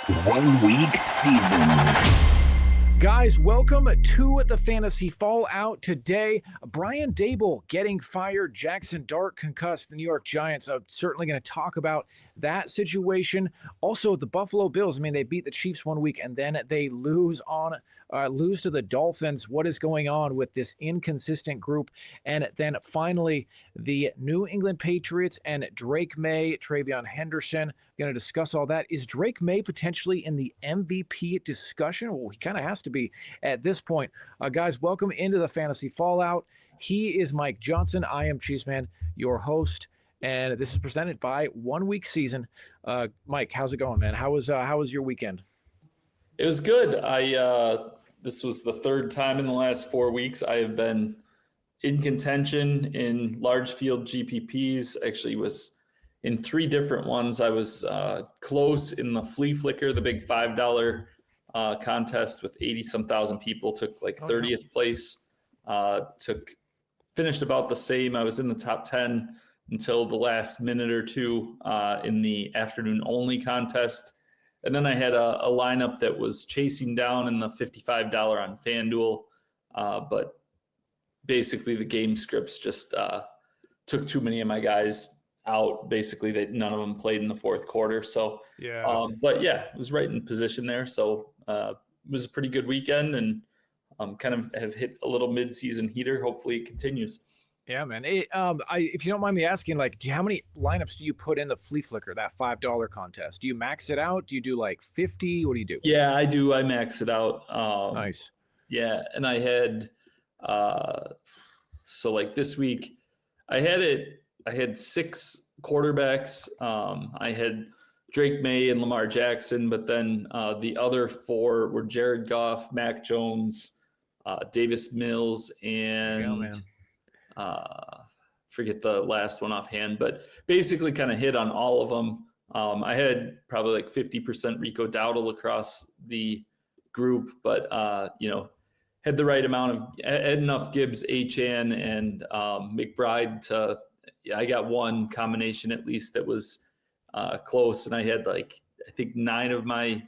1 week season. Guys, welcome to the Fantasy Fallout. Today, Brian Dable getting fired, Jackson Dart concussed, the New York Giants. I'm certainly going to talk about that situation. Also, the Buffalo Bills. I mean, they beat the Chiefs 1 week and then they lose to the Dolphins. What is going on with this inconsistent group? And then finally, the New England Patriots and Drake Maye, Travion Henderson. Going to discuss all that. Is Drake Maye potentially in the MVP discussion? Well, he kind of has to be at this point. Guys, welcome into the Fantasy Fallout. He is Mike Johnson. I am Cheeseman, your host, and this is presented by 1 week season. Mike, how's it going, man? How was your weekend? It was good. This was the third time in the last 4 weeks I have been in contention in large field GPPs. Actually, was in 3 different ones. I was close in the Flea Flicker, the big $5 contest with 80-some thousand people. Took like 30th place. Finished about the same. I was in the top 10 until the last minute or two in the afternoon only contest. And then I had a lineup that was chasing down in the $55 on FanDuel. But basically the game scripts just took too many of my guys out. Basically, none of them played in the fourth quarter. So, but yeah, it was right in position there. So it was a pretty good weekend and kind of have hit a little mid-season heater. Hopefully it continues. Yeah, man. If you don't mind me asking, like, how many lineups do you put in the Flea Flicker, that $5 contest? Do you max it out? Do you do like 50? What do you do? Yeah, I do. I max it out. Nice. Yeah, and I had so like this week, I had 6 quarterbacks. I had Drake Maye and Lamar Jackson, but then the other 4 were Jared Goff, Mac Jones, Davis Mills, and forget the last one offhand, but basically kind of hit on all of them. I had probably like 50% Rico Dowdle across the group, but had the right amount of had enough Gibbs, Achane, and McBride to. Yeah, I got one combination at least that was close, and I had like I think 7 of my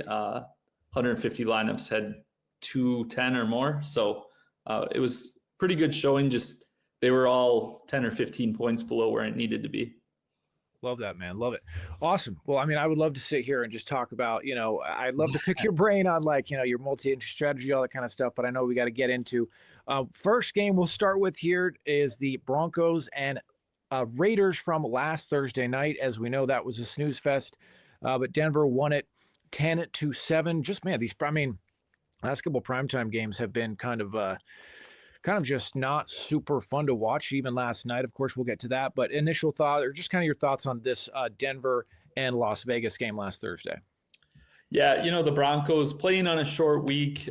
150 lineups had 210 or more. So it was pretty good showing. Just they were all 10 or 15 points below where it needed to be. Love that, man. Love it. Awesome. Well, I mean, I would love to sit here and just talk about, I'd love to pick your brain on like, your multi-entry strategy, all that kind of stuff, but I know we got to get into first game we'll start with here is the Broncos and Raiders from last Thursday night. As we know, that was a snooze fest, but Denver won it 10-7. Just, man, last couple primetime games have been kind of just not super fun to watch, even last night. Of course, we'll get to that. But initial thought, or just kind of your thoughts on this Denver and Las Vegas game last Thursday. Yeah, the Broncos playing on a short week.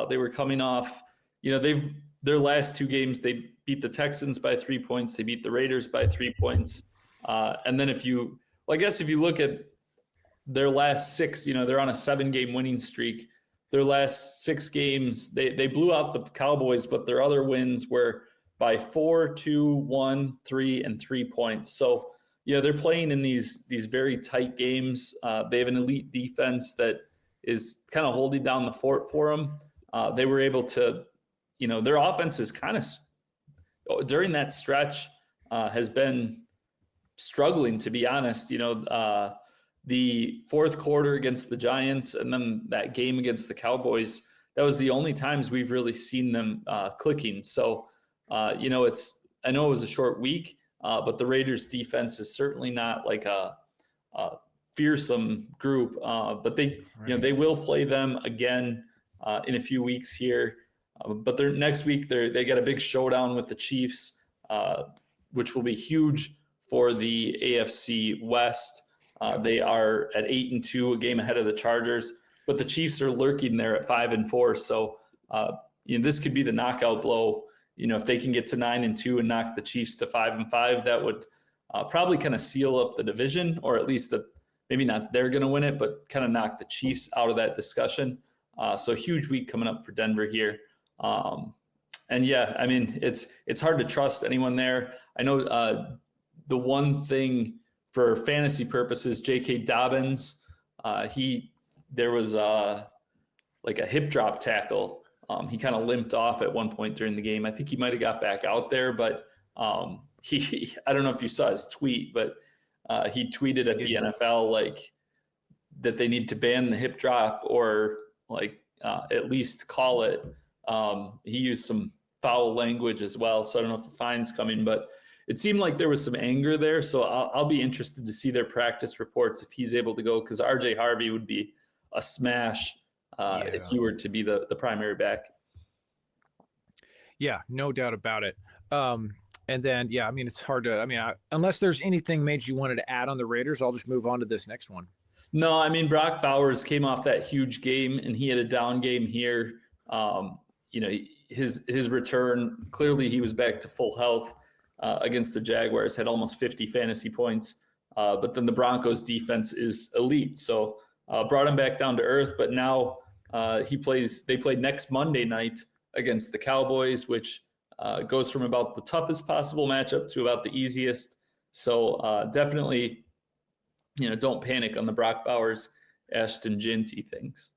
They were coming off, their last 2 games, they beat the Texans by 3 points. They beat the Raiders by 3 points. And then if you look at their last 6, they're on a 7-game winning streak. Their last 6 games, they blew out the Cowboys, but their other wins were by 4, 2, 1, 3, and 3 points. So, they're playing in these very tight games. They have an elite defense that is kind of holding down the fort for them. They were able to, their offense is kind of, during that stretch, has been struggling, to be honest. The fourth quarter against the Giants and then that game against the Cowboys, that was the only times we've really seen them clicking. So, I know it was a short week, but the Raiders defense is certainly not like a fearsome group, but they will play them again in a few weeks here. But next week, they got a big showdown with the Chiefs, which will be huge for the AFC West. They are at 8-2, a game ahead of the Chargers, but the Chiefs are lurking there at 5-4. So, this could be the knockout blow. If they can get to 9-2 and knock the Chiefs to 5-5, that would probably kind of seal up the division, or at least maybe not they're going to win it, but kind of knock the Chiefs out of that discussion. So huge week coming up for Denver here. And yeah, I mean, it's hard to trust anyone there. I know the one thing for fantasy purposes, J.K. Dobbins There was like a hip drop tackle. He kind of limped off at one point during the game. I think he might have got back out there, but I don't know if you saw his tweet, but he tweeted at the NFL like that they need to ban the hip drop or like at least call it. He used some foul language as well, so I don't know if the fine's coming, but it seemed like there was some anger there. So I'll be interested to see their practice reports if he's able to go, because RJ Harvey would be a smash if he were to be the primary back. Yeah, no doubt about it. And then, yeah, I mean, it's hard to, unless there's anything major you wanted to add on the Raiders, I'll just move on to this next one. No, I mean, Brock Bowers came off that huge game and he had a down game here. His return, clearly he was back to full health against the Jaguars, had almost 50 fantasy points. But then the Broncos defense is elite. So brought him back down to earth, but now they play next Monday night against the Cowboys, which goes from about the toughest possible matchup to about the easiest. So definitely, don't panic on the Brock Bowers, Ashton Jeanty things.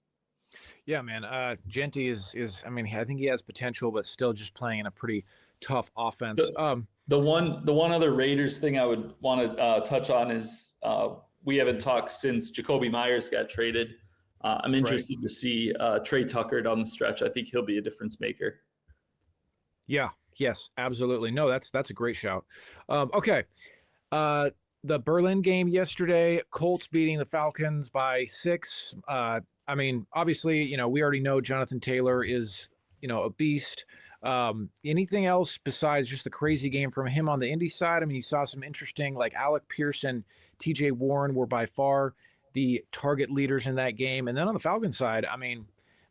Yeah, man. Jeanty is I think he has potential, but still just playing in a pretty tough offense. The one other Raiders thing I would want to touch on is we haven't talked since Jacoby Myers got traded. I'm interested to see Trey Tucker down the stretch. I think he'll be a difference maker. Yeah. Yes, absolutely. No, that's a great shout. Okay. The Berlin game yesterday, Colts beating the Falcons by 6. Obviously, we already know Jonathan Taylor is, a beast. Anything else besides just the crazy game from him on the Indy side? You saw some interesting, like Alec Pierce and TJ Warren were by far the target leaders in that game. And then on the Falcons side,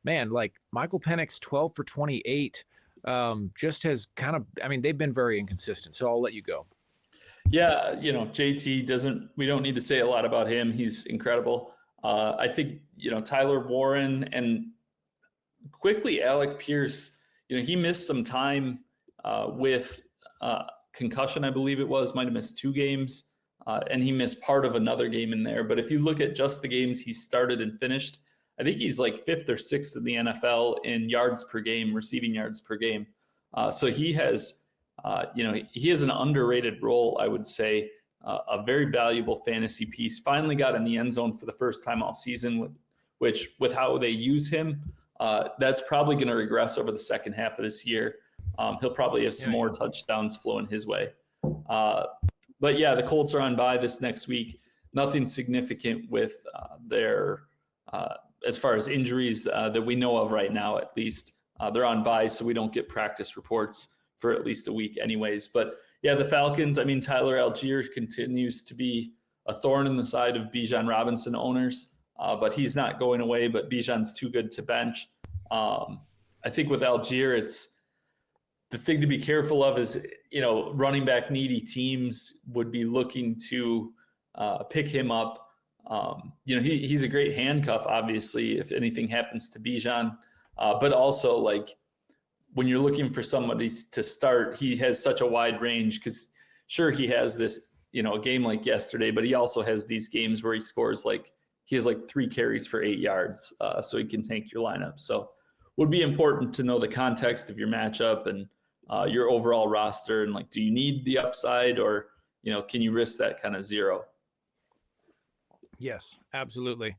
like Michael Penix, 12 for 28, just has kind of, they've been very inconsistent. So I'll let you go. Yeah, JT we don't need to say a lot about him. He's incredible. I think, Tyler Warren and quickly Alec Pierce, he missed some time with concussion, I believe it was, might have missed 2 games, and he missed part of another game in there. But if you look at just the games he started and finished, I think he's like 5th or 6th in the NFL in yards per game, receiving yards per game. So he has, he has an underrated role, I would say, a very valuable fantasy piece. Finally got in the end zone for the first time all season, which with how they use him, that's probably going to regress over the second half of this year. He'll probably have some more touchdowns flowing his way. But yeah, the Colts are on bye this next week. Nothing significant with their, as far as injuries that we know of right now, at least. They're on bye, so we don't get practice reports for at least a week anyways. But yeah, the Falcons, Tyler Algier continues to be a thorn in the side of Bijan Robinson owners, but he's not going away, but Bijan's too good to bench. I think with Algier, it's the thing to be careful of is, running back needy teams would be looking to pick him up. He's a great handcuff, obviously, if anything happens to Bijan, but also like, when you're looking for somebody to start, he has such a wide range because sure, he has this, a game like yesterday, but he also has these games where he scores he has 3 carries for 8 yards. So he can tank your lineup. So would be important to know the context of your matchup and your overall roster. And do you need the upside or, can you risk that kind of 0? Yes, absolutely.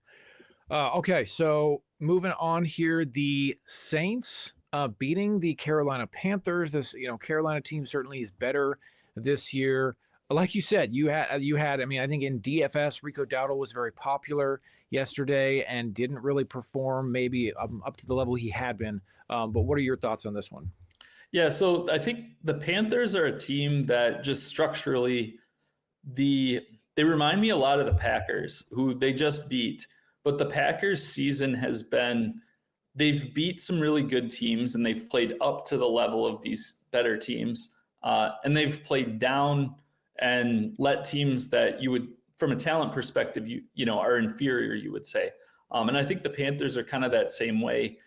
Okay. So moving on here, the Saints, beating the Carolina Panthers. This, Carolina team certainly is better this year. Like you said, you had, I think in DFS, Rico Dowdle was very popular yesterday and didn't really perform maybe up to the level he had been. But what are your thoughts on this one? Yeah, so I think the Panthers are a team that just structurally, they remind me a lot of the Packers, who they just beat. But the Packers season has been, they've beat some really good teams and they've played up to the level of these better teams. And they've played down and let teams that you would, from a talent perspective, are inferior, you would say. And I think the Panthers are kind of that same way.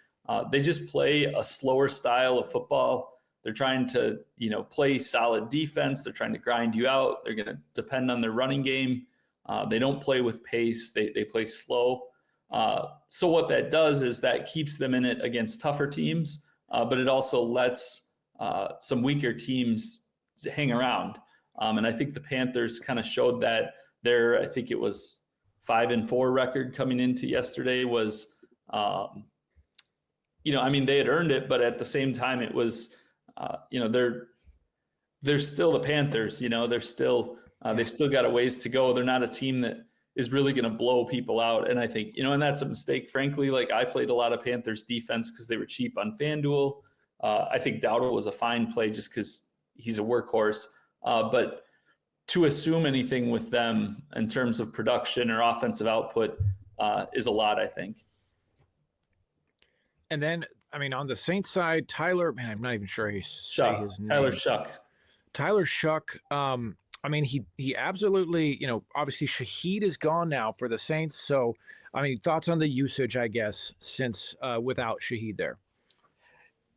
They just play a slower style of football. They're trying to, play solid defense. They're trying to grind you out. They're going to depend on their running game. They don't play with pace. They play slow. So what that does is that keeps them in it against tougher teams, but it also lets some weaker teams hang around. And I think the Panthers kind of showed that I think it was 5-4 record coming into yesterday was, they had earned it, but at the same time it was, they're still the Panthers, they're still, they've still got a ways to go. They're not a team that is really going to blow people out. And I think, and that's a mistake, frankly. Like, I played a lot of Panthers defense because they were cheap on FanDuel. I think Dowdle was a fine play just because he's a workhorse. But to assume anything with them in terms of production or offensive output is a lot, I think. And then, on the Saints side, Tyler, man, I'm not even sure he say his name. Tyler Shuck. Tyler Shuck. He absolutely, obviously Shaheed is gone now for the Saints. So, thoughts on the usage, I guess, since without Shaheed there.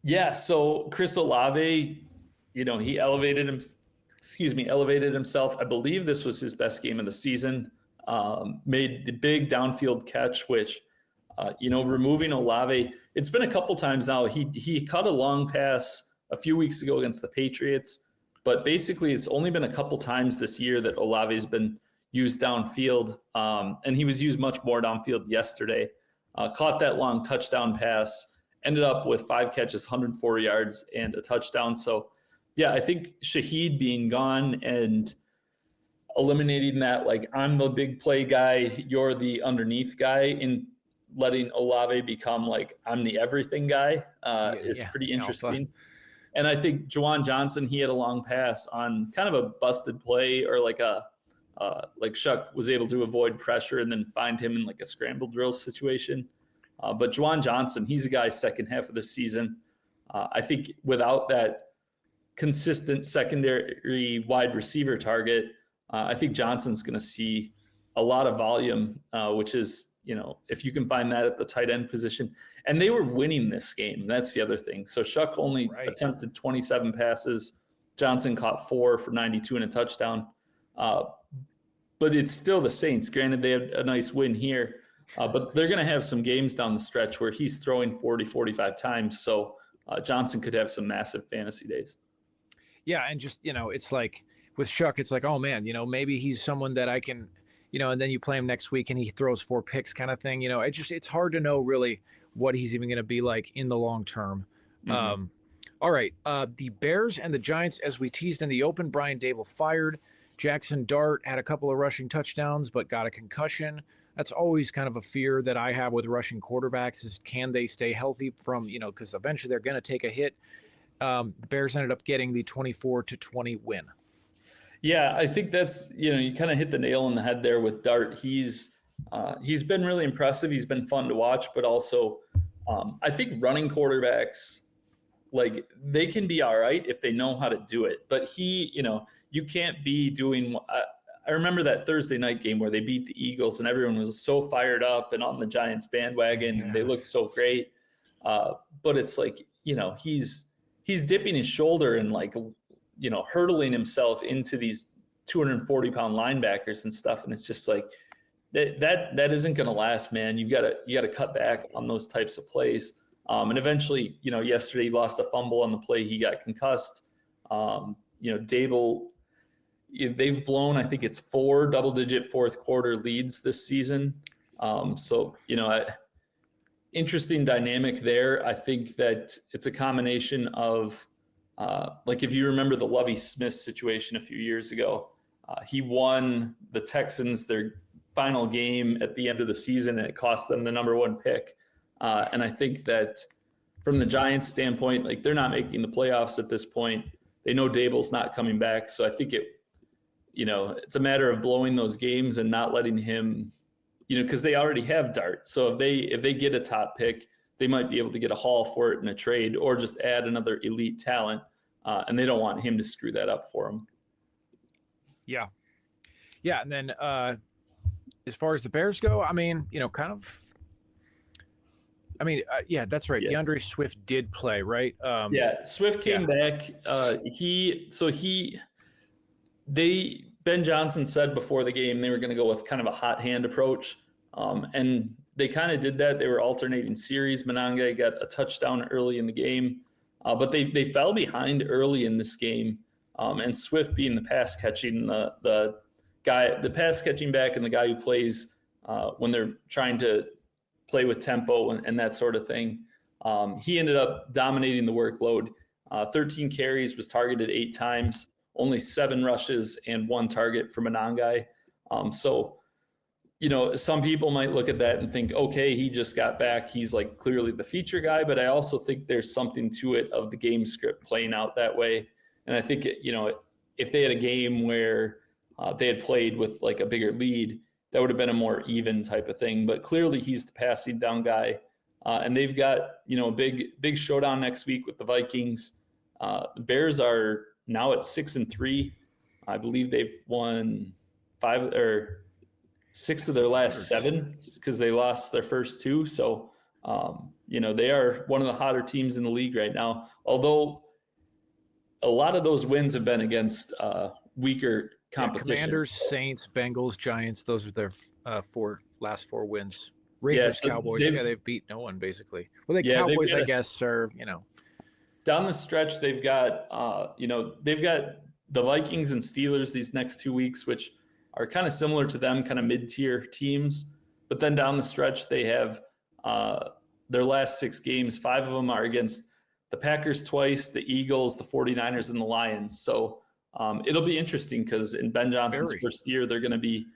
Yeah. So Chris Olave, he elevated himself. I believe this was his best game of the season. Made the big downfield catch, which, removing Olave, it's been a couple times now. He caught a long pass a few weeks ago against the Patriots, but basically it's only been a couple times this year that Olave has been used downfield. And he was used much more downfield yesterday. Caught that long touchdown pass, ended up with 5 catches, 104 yards and a touchdown. So yeah, I think Shaheed being gone and eliminating that, like, I'm the big play guy, you're the underneath guy, and letting Olave become like, I'm the everything guy is pretty interesting. And I think Juwan Johnson, he had a long pass on kind of a busted play, or like Shuck was able to avoid pressure and then find him in like a scramble drill situation. But Juwan Johnson, he's a guy second half of the season. I think without that consistent secondary wide receiver target, I think Johnson's going to see a lot of volume, which is, if you can find that at the tight end position. And they were winning this game. That's the other thing. So Shuck only attempted 27 passes. Johnson caught 4 for 92 and a touchdown. But it's still the Saints. Granted, they had a nice win here. But they're going to have some games down the stretch where he's throwing 40, 45 times. So Johnson could have some massive fantasy days. Yeah, and just, it's like with Shuck, it's like, oh, man, maybe he's someone that I can, and then you play him next week and he throws 4 picks kind of thing. It's hard to know really what he's even going to be like in the long term. Mm-hmm. All right. The Bears and the Giants, as we teased in the open, Brian Daboll fired. Jackson Dart had a couple of rushing touchdowns, but got a concussion. That's always kind of a fear that I have with rushing quarterbacks is, can they stay healthy from, because eventually they're going to take a hit. The Bears ended up getting the 24-20 win. Yeah, I think that's, you kind of hit the nail on the head there with Dart. He's been really impressive. He's been fun to watch, but also I think running quarterbacks, like, they can be all right if they know how to do it. But you can't be doing I remember that Thursday night game where they beat the Eagles and everyone was so fired up and on the Giants bandwagon and they looked so great. But it's like, he's dipping his shoulder and like, hurtling himself into these 240-pound linebackers and stuff. And it's just like, that isn't going to last, man. You got to cut back on those types of plays. And eventually, yesterday he lost a fumble on the play. He got concussed. Daboll, they've blown, I think it's 4 double-digit fourth quarter leads this season. Interesting dynamic there. I think that it's a combination of, if you remember the Lovie Smith situation a few years ago, he won the Texans their final game at the end of the season and it cost them the #1 pick. And I think that from the Giants standpoint, like, they're not making the playoffs at this point. They know Daboll's not coming back. So I think it's a matter of blowing those games and not letting him, because they already have Dart. So if they get a top pick, they might be able to get a haul for it in a trade or just add another elite talent. And they don't want him to screw that up for them. Yeah. Yeah. And then as far as the Bears go, that's right. Yeah. DeAndre Swift did play, right? Swift came back. Ben Johnson said before the game they were going to go with kind of a hot hand approach, and they kind of did that. They were alternating series. Monangai got a touchdown early in the game, but they fell behind early in this game, and Swift being the pass catching the pass catching back and the guy who plays when they're trying to play with tempo and that sort of thing. He ended up dominating the workload. 13 carries, was targeted 8 times, only 7 rushes and 1 target for Monangai. So, some people might look at that and think, okay, he just got back. He's like clearly the feature guy, but I also think there's something to it of the game script playing out that way. And I think, if they had a game where they had played with like a bigger lead, that would have been a more even type of thing. But clearly he's the passing down guy. And they've got, a big showdown next week with the Vikings. The Bears are now at 6-3. I believe they've won 5 or 6 of their last 7 because they lost their first 2. So, they are one of the hotter teams in the league right now. Although a lot of those wins have been against weaker competition. Commanders, Saints, Bengals, Giants. Those are their last 4 wins. Raiders, Cowboys. They've beat no one basically. Well, the Cowboys, I guess, are down the stretch. They've got they've got the Vikings and Steelers these next 2 weeks, which are kind of similar to them, kind of mid-tier teams. But then down the stretch, they have their last 6 games. 5 of them are against the Packers twice, the Eagles, the 49ers, and the Lions. So it'll be interesting because in Ben Johnson's first year, they're going to be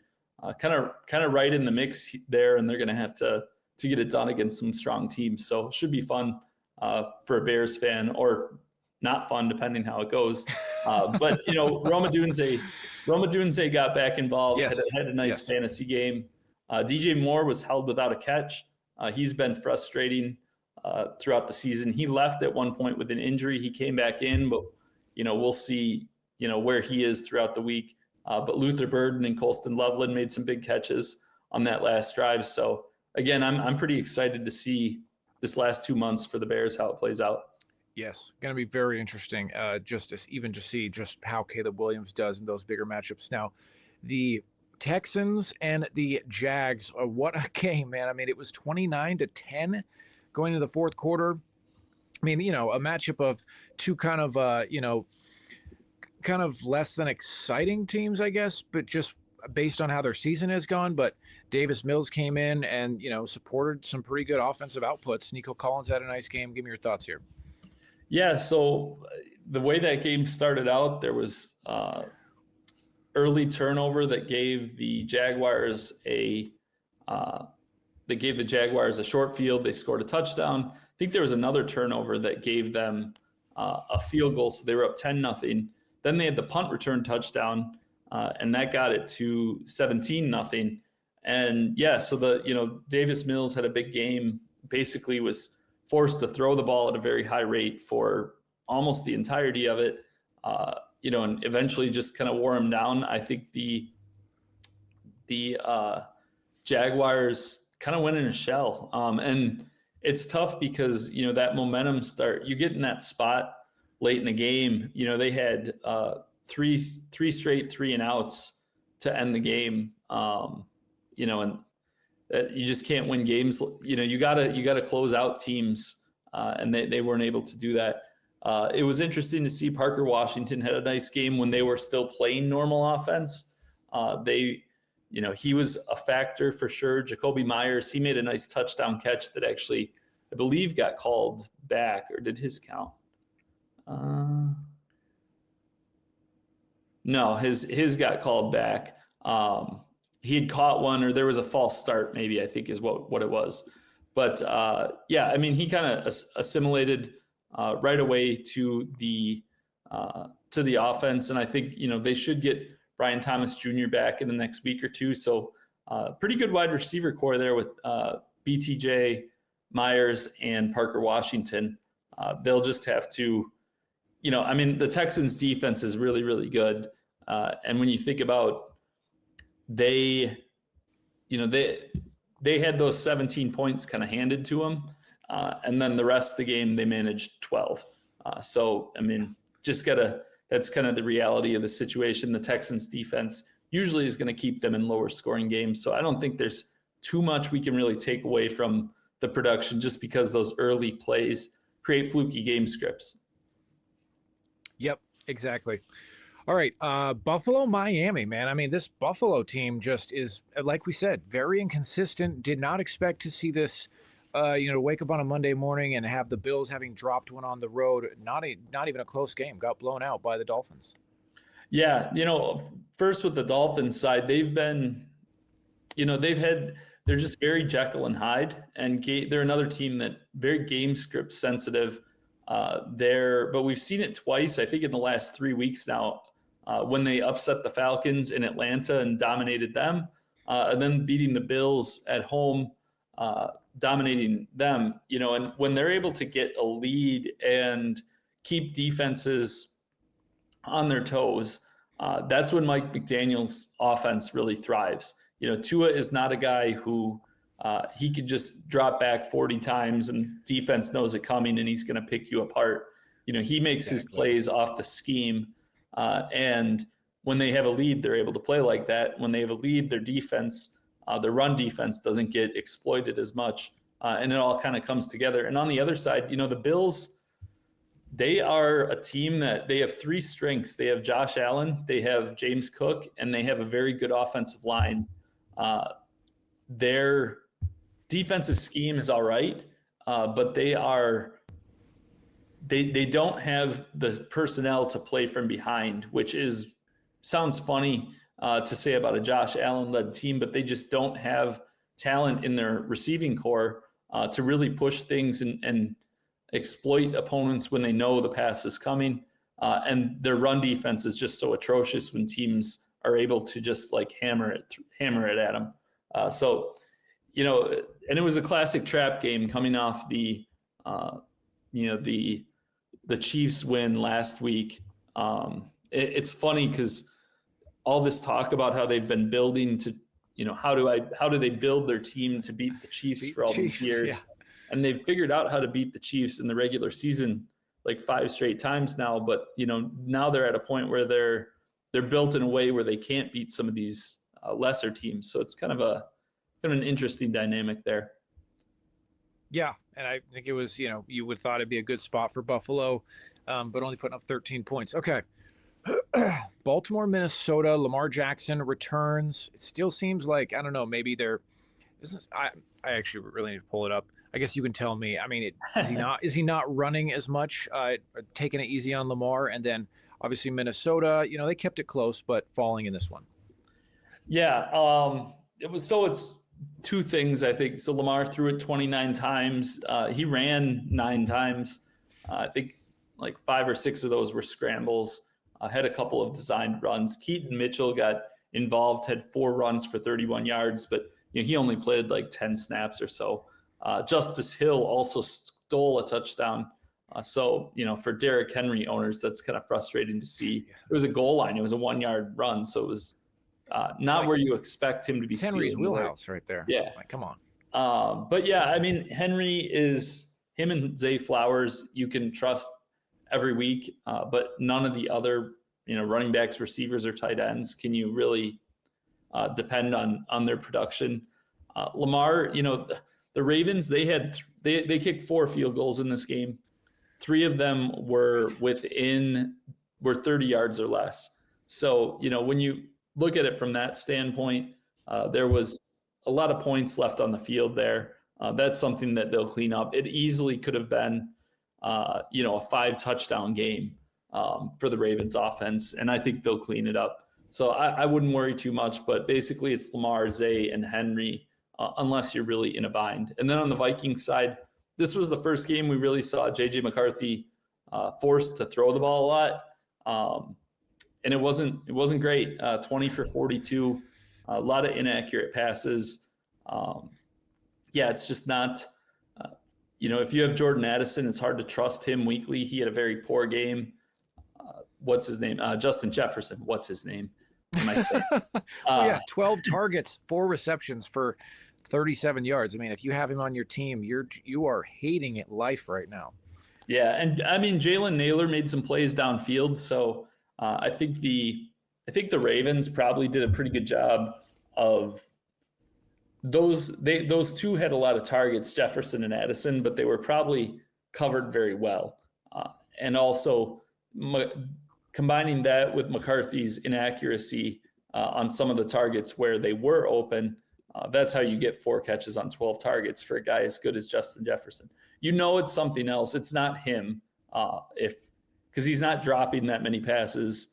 kind of right in the mix there, and they're going to have to get it done against some strong teams. So it should be fun for a Bears fan, or not fun depending how it goes. But Roma Dunze got back involved. Yes. Had a nice fantasy game. DJ Moore was held without a catch. He's been frustrating throughout the season. He left at one point with an injury. He came back in, but we'll see where he is throughout the week. But Luther Burden and Colston Loveland made some big catches on that last drive. So again, I'm pretty excited to see this last 2 months for the Bears, how it plays out. Yes, going to be very interesting. Just to see just how Caleb Williams does in those bigger matchups. Now, the Texans and the Jags. What a game, man! I mean, it was 29-10 going into the fourth quarter. I mean, a matchup of two kind of less than exciting teams, I guess, but just based on how their season has gone. But Davis Mills came in and, supported some pretty good offensive outputs. Nico Collins had a nice game. Give me your thoughts here. Yeah, so the way that game started out, there was early turnover that gave the Jaguars a short field. They scored a touchdown. I think there was another turnover that gave them a field goal, so they were up 10-0. Then they had the punt return touchdown, and that got it to 17-0. And so Davis Mills had a big game. Basically, was forced to throw the ball at a very high rate for almost the entirety of it. And eventually just kind of wore him down. I think the Jaguars kind of went in a shell, and it's tough because that momentum you get in that spot late in the game. They had three straight 3-and-outs to end the game. And you just can't win games. You gotta close out teams, and they weren't able to do that. It was interesting to see Parker Washington had a nice game when they were still playing normal offense. He was a factor for sure. Jacoby Myers, he made a nice touchdown catch that actually, I believe, got called back, or did his count? No, his got called back. He had caught one, or there was a false start, maybe, I think is what it was. But he kind of assimilated right away to the offense, and I think they should get Brian Thomas Jr. back in the next week or two. So pretty good wide receiver core there with BTJ, Myers, and Parker Washington. They'll just have to, the Texans defense is really, really good. And when you think about they had those 17 points kind of handed to them. And then the rest of the game, they managed 12. So, just got to that's kind of the reality of the situation. The Texans defense usually is going to keep them in lower scoring games. So I don't think there's too much we can really take away from the production just because those early plays create fluky game scripts. Yep, exactly. All right, Buffalo, Miami, man. I mean, this Buffalo team just is, like we said, very inconsistent. Did not expect to see this, wake up on a Monday morning and have the Bills having dropped one on the road. Not even a close game. Got blown out by the Dolphins. Yeah, first with the Dolphins side, they're just very Jekyll and Hyde, and they're another team that very game script sensitive. But we've seen it twice, I think, in the last 3 weeks now. When they upset the Falcons in Atlanta and dominated them, and then beating the Bills at home, dominating them, and when they're able to get a lead and keep defenses on their toes, that's when Mike McDaniel's offense really thrives. Tua is not a guy who he could just drop back 40 times and defense knows it coming and he's going to pick you apart. He makes his plays off the scheme. And when they have a lead, they're able to play like that. When they have a lead, their defense, their run defense doesn't get exploited as much. And it all kind of comes together. And on the other side, the Bills, they are a team that they have three strengths. They have Josh Allen, they have James Cook, and they have a very good offensive line. Their defensive scheme is all right, but they don't have the personnel to play from behind, which sounds funny to say about a Josh Allen-led team, but they just don't have talent in their receiving core to really push things and exploit opponents when they know the pass is coming. And their run defense is just so atrocious when teams are able to just hammer it at them. And it was a classic trap game coming off the Chiefs win last week. It's funny because all this talk about how they've been building to, how do they build their team to beat the Chiefs for all these years? Yeah. And they've figured out how to beat the Chiefs in the regular season 5 straight times now. But, now they're at a point where they're built in a way where they can't beat some of these lesser teams. So it's kind of an interesting dynamic there. Yeah, and I think it was, you would thought it'd be a good spot for Buffalo, but only putting up 13 points. Okay. Baltimore, Minnesota, Lamar Jackson returns. It still seems like, I don't know, maybe I actually really need to pull it up. I guess you can tell me. I mean, is he not running as much, taking it easy on Lamar? And then obviously Minnesota, they kept it close, but falling in this one. Yeah. It's two things, I think. So Lamar threw it 29 times. He ran 9 times. I think 5 or 6 of those were scrambles. Had a couple of designed runs. Keaton Mitchell got involved, had 4 runs for 31 yards, but he only played 10 snaps or so. Justice Hill also stole a touchdown. For Derrick Henry owners, that's kind of frustrating to see. It was a goal line. It was a 1-yard run. So it was not where you expect him to be. Henry's wheelhouse right there. Yeah. Come on. But yeah, I mean, him and Zay Flowers, you can trust every week, but none of the other, running backs, receivers, or tight ends can you really depend on their production. Lamar, the Ravens, they kicked 4 field goals in this game. 3 of them were 30 yards or less. So, when you look at it from that standpoint, there was a lot of points left on the field there. That's something that they'll clean up. It easily could have been, a 5-touchdown game for the Ravens offense, and I think they'll clean it up. So I wouldn't worry too much, but basically it's Lamar, Zay, and Henry, unless you're really in a bind. And then on the Vikings side, this was the first game we really saw J.J. McCarthy forced to throw the ball a lot. And it wasn't great. 20 for 42, a lot of inaccurate passes. It's just not, if you have Jordan Addison, it's hard to trust him weekly. He had a very poor game. What's his name? Justin Jefferson. What's his name? Am I saying? 12 targets, 4 receptions for 37 yards. I mean, if you have him on your team, you are hating it life right now. Yeah, and I mean, Jalen Naylor made some plays downfield, so I think the Ravens probably did a pretty good job of those two had a lot of targets, Jefferson and Addison, but they were probably covered very well. And also combining that with McCarthy's inaccuracy on some of the targets where they were open, that's how you get 4 catches on 12 targets for a guy as good as Justin Jefferson. It's something else. It's not him because he's not dropping that many passes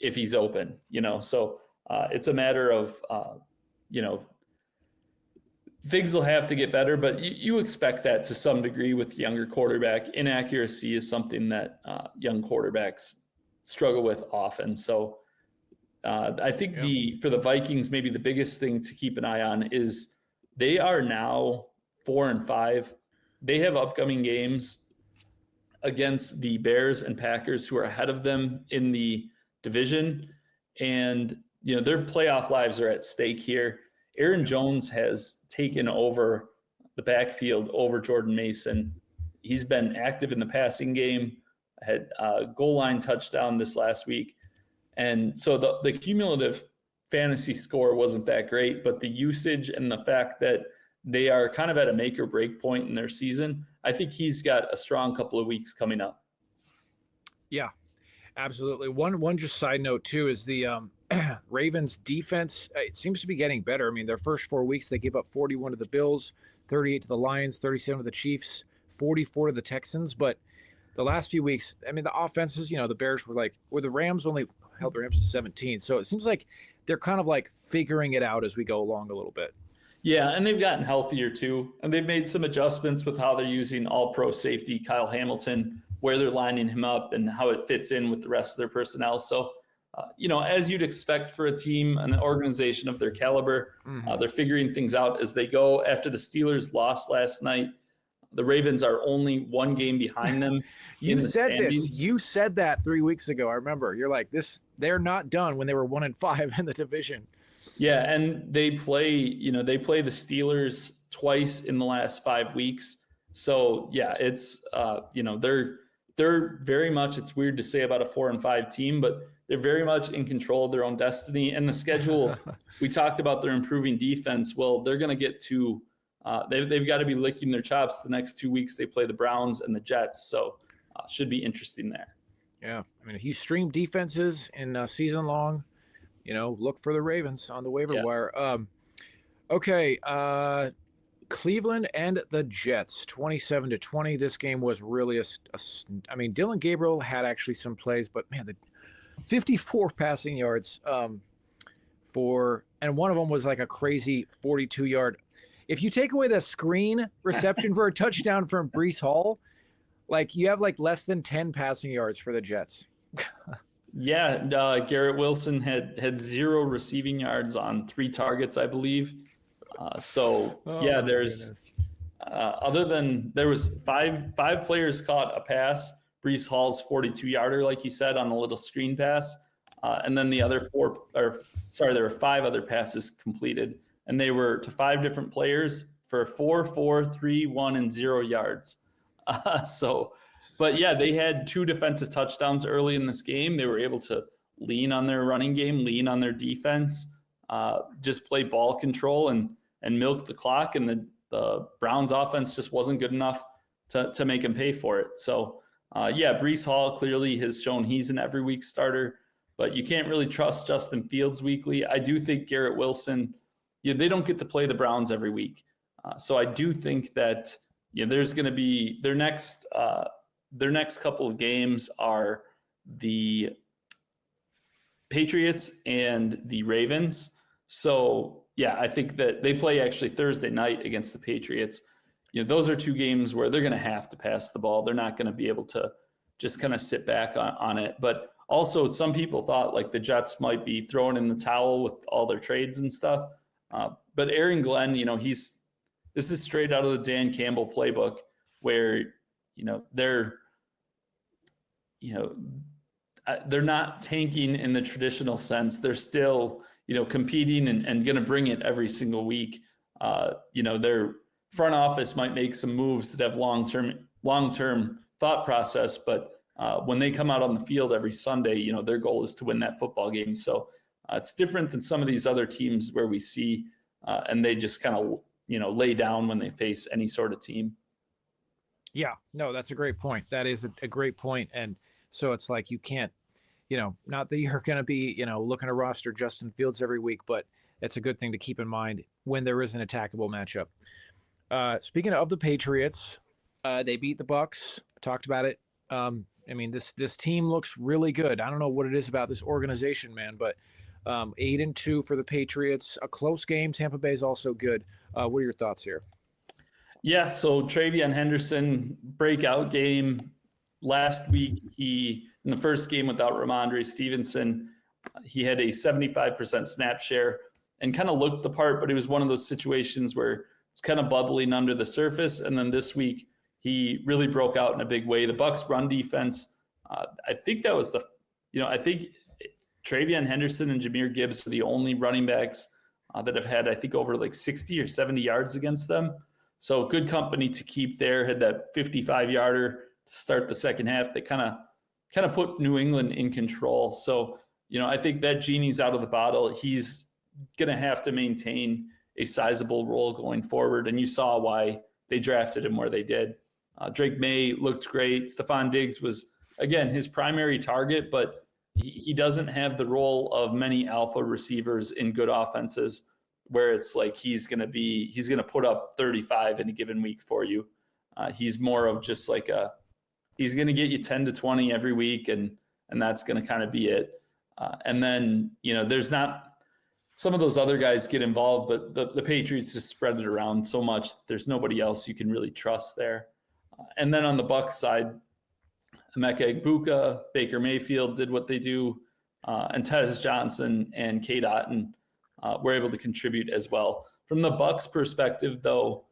if he's open, So it's a matter of, things will have to get better, but you expect that to some degree with younger quarterback. Inaccuracy is something that young quarterbacks struggle with often. So I think for the Vikings, maybe the biggest thing to keep an eye on is they are now 4-5. They have upcoming games against the Bears and Packers, who are ahead of them in the division. And, their playoff lives are at stake here. Aaron Jones has taken over the backfield over Jordan Mason. He's been active in the passing game, had a goal line touchdown this last week. And so the cumulative fantasy score wasn't that great, but the usage and the fact that they are kind of at a make or break point in their season, I think he's got a strong couple of weeks coming up. Yeah, absolutely. One just side note too is the Ravens defense. It seems to be getting better. I mean, their first 4 weeks, they gave up 41 to the Bills, 38 to the Lions, 37 to the Chiefs, 44 to the Texans. But the last few weeks, I mean, the offenses, the Bears were the Rams only held the Rams to 17. So it seems like they're kind of like figuring it out as we go along a little bit. Yeah, and they've gotten healthier too. And they've made some adjustments with how they're using all-pro safety Kyle Hamilton, where they're lining him up and how it fits in with the rest of their personnel. So, as you'd expect for a team, an organization of their caliber, they're figuring things out as they go. After the Steelers lost last night, the Ravens are only 1 game behind them. You said that 3 weeks ago. I remember. You're like, they're not done when they were 1-5 in the division. Yeah, and they play the Steelers twice in the last 5 weeks. So yeah, it's they're very much, it's weird to say about a 4-5 team, but they're very much in control of their own destiny. And the schedule, we talked about their improving defense. Well, they're going to get to they've got to be licking their chops the next 2 weeks. They play the Browns and the Jets, so should be interesting there. Yeah, I mean, if you stream defenses in season long, look for the Ravens on the waiver wire. Okay, Cleveland and the Jets, 27-20. This game was really I mean, Dylan Gabriel had actually some plays, but man, the 54 passing yards and one of them was like a crazy 42-yard. If you take away the screen reception for a touchdown from Breece Hall, you have less than 10 passing yards for the Jets. Yeah, Garrett Wilson had 0 receiving yards on 3 targets, I believe. There's other than there was five players caught a pass. Breece Hall's 42-yarder, like you said, on a little screen pass, and then the other there were 5 other passes completed, and they were to 5 different players for 4, 4, 3, 1, and 0 yards. But yeah, they had 2 defensive touchdowns early in this game. They were able to lean on their running game, lean on their defense, just play ball control and milk the clock. And the Browns offense just wasn't good enough to make them pay for it. So Breece Hall clearly has shown he's an every week starter, but you can't really trust Justin Fields weekly. I do think Garrett Wilson, they don't get to play the Browns every week. So I do think that there's going to be their next couple of games are the Patriots and the Ravens. So yeah, I think that they play actually Thursday night against the Patriots. Those are 2 games where they're going to have to pass the ball. They're not going to be able to just kind of sit back on it. But also some people thought the Jets might be throwing in the towel with all their trades and stuff. But Aaron Glenn, this is straight out of the Dan Campbell playbook where, they're not tanking in the traditional sense. They're still, competing and going to bring it every single week. Their front office might make some moves that have long-term thought process, but when they come out on the field every Sunday, their goal is to win that football game. So it's different than some of these other teams where we see, and they just kind of, lay down when they face any sort of team. Yeah, no, that's a great point. That is a great point. And so it's like you can't, not that you're going to be, looking to roster Justin Fields every week, but it's a good thing to keep in mind when there is an attackable matchup. Speaking of the Patriots, they beat the Bucs. Talked about it. This team looks really good. I don't know what it is about this organization, man, but 8-2 for the Patriots. A close game. Tampa Bay is also good. What are your thoughts here? Yeah, so Travion Henderson, breakout game. Last week, in the first game without Ramondre Stevenson, he had a 75% snap share and kind of looked the part, but it was one of those situations where it's kind of bubbling under the surface. And then this week, he really broke out in a big way. The Bucs run defense, I think that was I think Travion Henderson and Jahmyr Gibbs are the only running backs that have had, I think, over like 60 or 70 yards against them. So good company to keep there. Had that 55-yarder to start the second half. They kind of put New England in control. So, I think that genie's out of the bottle. He's going to have to maintain a sizable role going forward. And you saw why they drafted him where they did. Drake Maye looked great. Stephon Diggs was, again, his primary target, but he doesn't have the role of many alpha receivers in good offenses where it's like he's going to put up 35 in a given week for you. He's more of just like he's going to get you 10 to 20 every week, and that's going to kind of be it. And then, there's not some of those other guys get involved, but the Patriots just spread it around so much. There's nobody else you can really trust there. And then on the Bucs side, Emeka Egbuka, Baker Mayfield did what they do, and Tez Johnson and Cade Otton were able to contribute as well. From the Bucs perspective, though,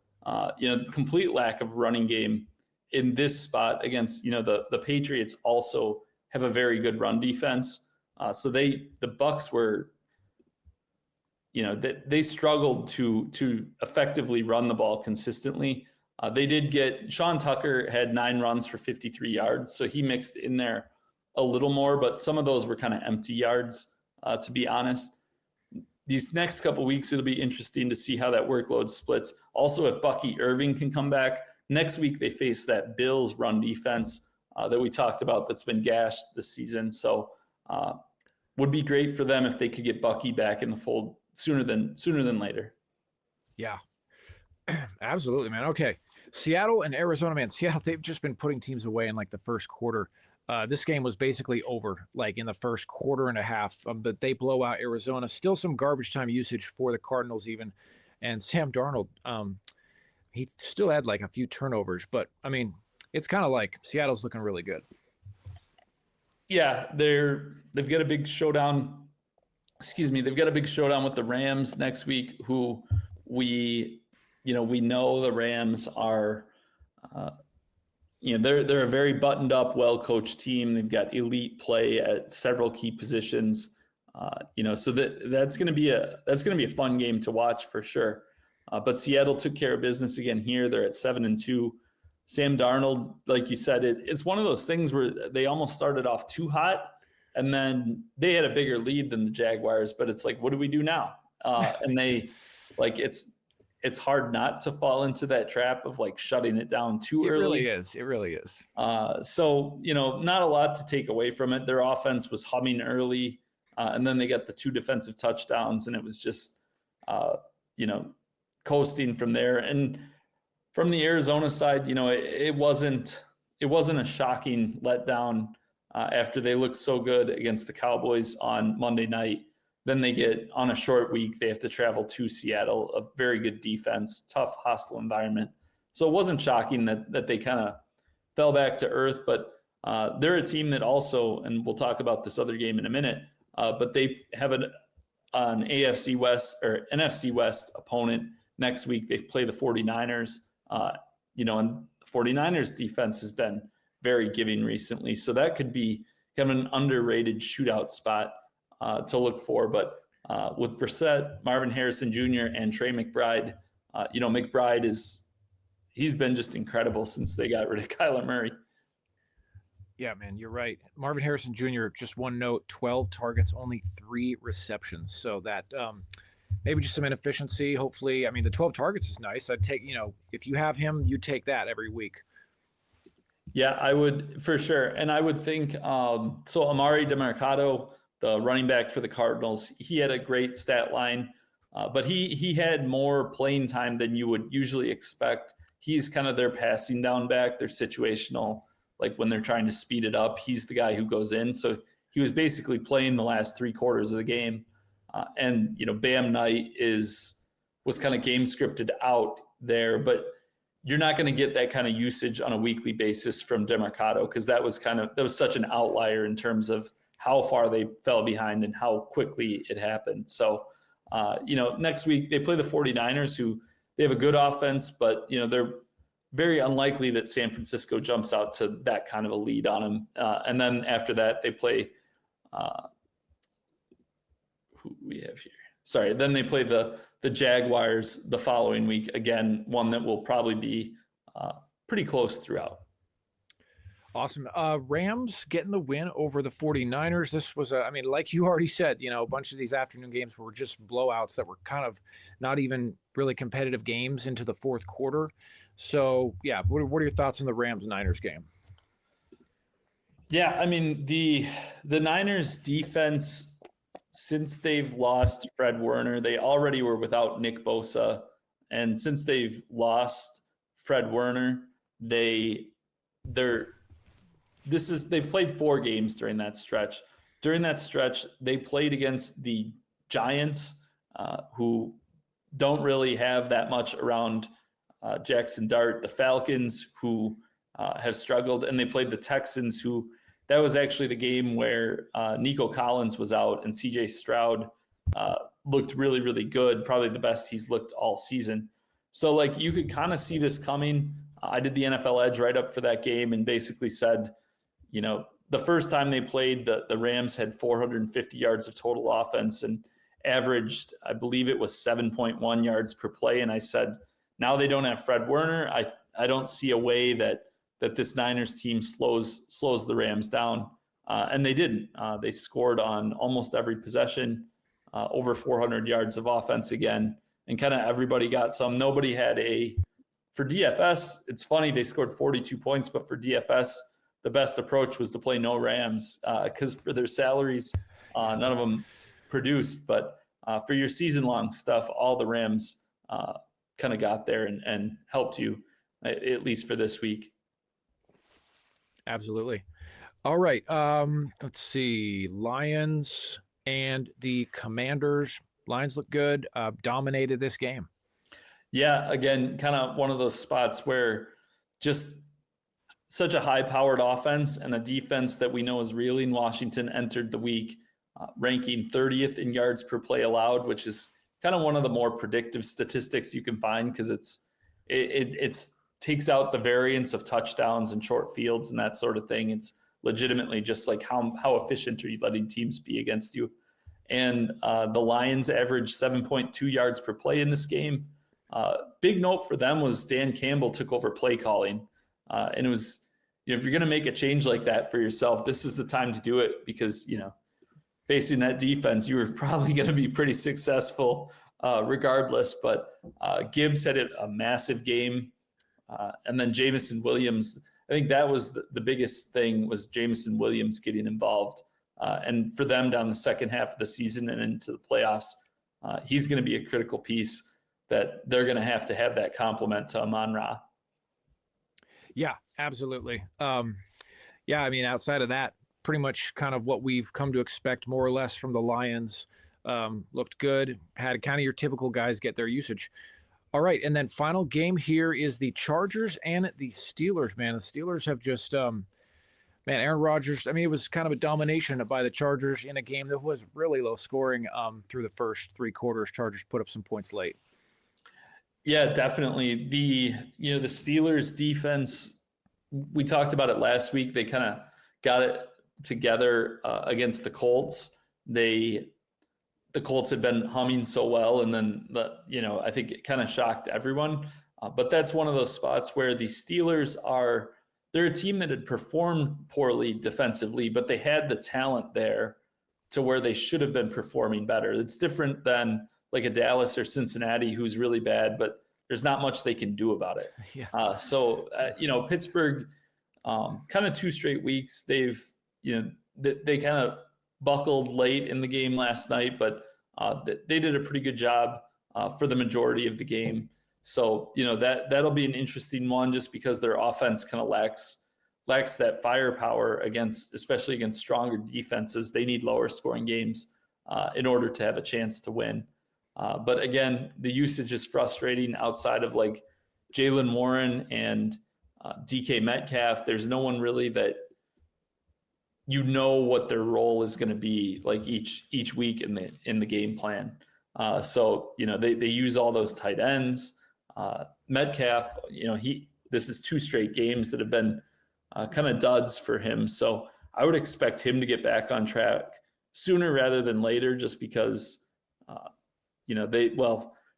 complete lack of running game in this spot against, the Patriots also have a very good run defense. So the Bucs were, they struggled to effectively run the ball consistently. They did get Sean Tucker had 9 runs for 53 yards, so he mixed in there a little more, but some of those were kind of empty yards, to be honest. These next couple of weeks, it'll be interesting to see how that workload splits. Also, if Bucky Irving can come back. Next week, they face that Bills run defense that we talked about that's been gashed this season. So would be great for them if they could get Bucky back in the fold sooner than later. Yeah, absolutely, man. Okay. Seattle and Arizona, man. Seattle, they've just been putting teams away in like the first quarter. This game was basically over like in the first quarter and a half, but they blow out Arizona. Still some garbage time usage for the Cardinals even. And Sam Darnold, he still had like a few turnovers, but I mean, it's kind of like Seattle's looking really good. Yeah, they've got a big showdown. They've got a big showdown with the Rams next week, who we know the Rams are, they're a very buttoned up, well-coached team. They've got elite play at several key positions. So that's going to be a fun game to watch for sure. But Seattle took care of business again here. They're at 7-2. Sam Darnold, like you said, it's one of those things where they almost started off too hot, and then they had a bigger lead than the Jaguars. But it's like, what do we do now? And they like it's hard not to fall into that trap of like shutting it down too early. It really is. So, not a lot to take away from it. Their offense was humming early, and then they got the 2 defensive touchdowns, and it was just, coasting from there. And from the Arizona side, it wasn't a shocking letdown after they looked so good against the Cowboys on Monday night. Then they get on a short week. They have to travel to Seattle, a very good defense, tough, hostile environment. So it wasn't shocking that they kind of fell back to earth, but they're a team that also, and we'll talk about this other game in a minute, but they have an AFC West or NFC West opponent next week. They play the 49ers, and the 49ers defense has been very giving recently. So that could be kind of an underrated shootout spot to look for. But with Brissett, Marvin Harrison Jr., and Trey McBride, McBride he's been just incredible since they got rid of Kyler Murray. Yeah, man, you're right. Marvin Harrison Jr., just one note, 12 targets, only 3 receptions. So that maybe just some inefficiency. Hopefully, I mean, the 12 targets is nice. I'd take, if you have him, you take that every week. Yeah, I would for sure. And I would think so Amari DeMarcado, the running back for the Cardinals, he had a great stat line, but he had more playing time than you would usually expect. He's kind of their passing down back, their situational, like when they're trying to speed it up, he's the guy who goes in. So he was basically playing the last 3 quarters of the game. And Bam Knight was kind of game scripted out there, but you're not going to get that kind of usage on a weekly basis from DeMarcado because that was such an outlier in terms of how far they fell behind and how quickly it happened. So, next week they play the 49ers, who they have a good offense, but they're very unlikely that San Francisco jumps out to that kind of a lead on them. And then after that, they play who we have here. Sorry, then they play the Jaguars the following week. Again, one that will probably be pretty close throughout. Awesome. Rams getting the win over the 49ers. This was, like you already said, a bunch of these afternoon games were just blowouts that were kind of not even really competitive games into the fourth quarter. So, yeah, what are your thoughts on the Rams-Niners game? Yeah, I mean, the Niners defense, since they've lost Fred Warner, they already were without Nick Bosa. And since they've lost Fred Warner, they've played 4 games during that stretch. During that stretch, they played against the Giants, who don't really have that much around Jackson Dart, the Falcons, who have struggled, and they played the Texans, who that was actually the game where Nico Collins was out and CJ Stroud looked really, really good, probably the best he's looked all season. So you could kind of see this coming. I did the NFL Edge right up for that game and basically said, the first time they played, the Rams had 450 yards of total offense and averaged, I believe it was 7.1 yards per play. And I said, now they don't have Fred Warner. I don't see a way that this Niners team slows the Rams down. And they didn't. They scored on almost every possession, over 400 yards of offense again. And kind of everybody got some. Nobody had for DFS, it's funny, they scored 42 points, but for DFS, the best approach was to play no Rams because for their salaries, none of them produced. But for your season-long stuff, all the Rams kind of got there and helped you, at least for this week. Absolutely. All right. Let's see. Lions and the Commanders. Lions look good. Dominated this game. Yeah, again, kind of one of those spots where just such a high-powered offense and a defense that we know is real in Washington entered the week ranking 30th in yards per play allowed, which is kind of one of the more predictive statistics you can find because it takes out the variance of touchdowns and short fields and that sort of thing. It's legitimately just how efficient are you letting teams be against you. And the Lions averaged 7.2 yards per play in this game. Big note for them was Dan Campbell took over play calling. And it was, if you're going to make a change like that for yourself, this is the time to do it because, facing that defense, you were probably going to be pretty successful regardless. But Gibbs had a massive game. And then Jameson Williams, I think that was the biggest thing was Jameson Williams getting involved. And for them down the second half of the season and into the playoffs, he's going to be a critical piece that they're going to have that complement to Amon-Ra. Yeah, absolutely. Outside of that, pretty much kind of what we've come to expect more or less from the Lions. Looked good, had kind of your typical guys get their usage. All right, and then final game here is the Chargers and the Steelers, man. The Steelers have just, Aaron Rodgers, it was kind of a domination by the Chargers in a game that was really low scoring through the first 3 quarters. Chargers put up some points late. Yeah, definitely. The Steelers defense, we talked about it last week. They kind of got it together against the Colts. The Colts had been humming so well, and then I think it kind of shocked everyone. But that's one of those spots where the Steelers they're a team that had performed poorly defensively, but they had the talent there to where they should have been performing better. It's different than like a Dallas or Cincinnati who's really bad, but there's not much they can do about it. Yeah. Pittsburgh, kind of 2 straight weeks. They've, they kind of buckled late in the game last night, but they did a pretty good job for the majority of the game. So, that'll be an interesting one just because their offense kind of lacks that firepower especially against stronger defenses. They need lower scoring games in order to have a chance to win. But again, the usage is frustrating outside of like Jaylen Warren and DK Metcalf. There's no one really that what their role is going to be like each week in the game plan. So they use all those tight ends. Metcalf, this is 2 straight games that have been kind of duds for him. So I would expect him to get back on track sooner rather than later, just because,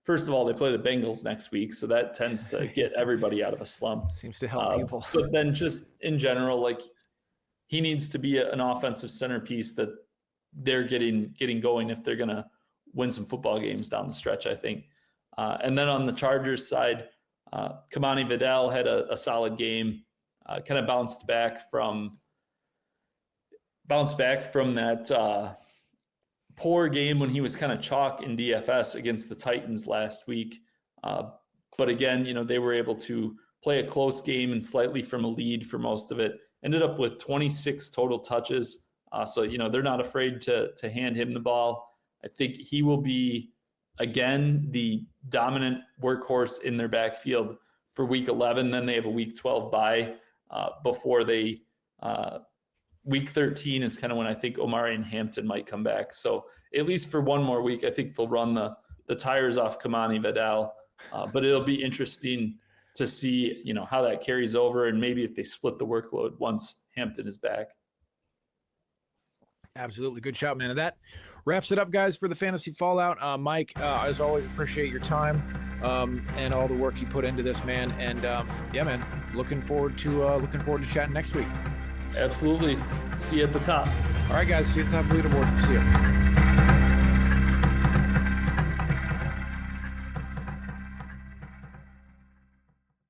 first of all, they play the Bengals next week. So that tends to get everybody out of a slump. Seems to help people. But then just in general, like he needs to be an offensive centerpiece that they're getting going if they're going to win some football games down the stretch, I think. And then on the Chargers side, Kamani Vidal had a solid game, kind of bounced back from that poor game when he was kind of chalk in DFS against the Titans last week. But again, they were able to play a close game and slightly from a lead for most of it. Ended up with 26 total touches. So they're not afraid to hand him the ball. I think he will be, again, the dominant workhorse in their backfield for week 11. Then they have a week 12 bye before they week 13 is kind of when I think Omari and Hampton might come back. So at least for one more week, I think they'll run the tires off Kamani Vidal. But it'll be interesting to see, how that carries over and maybe if they split the workload once Hampton is back. Absolutely. Good shout, man. And that wraps it up, guys, for the Fantasy Fallout. Mike, as always, appreciate your time and all the work you put into this, man. And yeah, man, looking forward to chatting next week. Absolutely. See you at the top. All right, guys. See you at the top of the leaderboard. See you.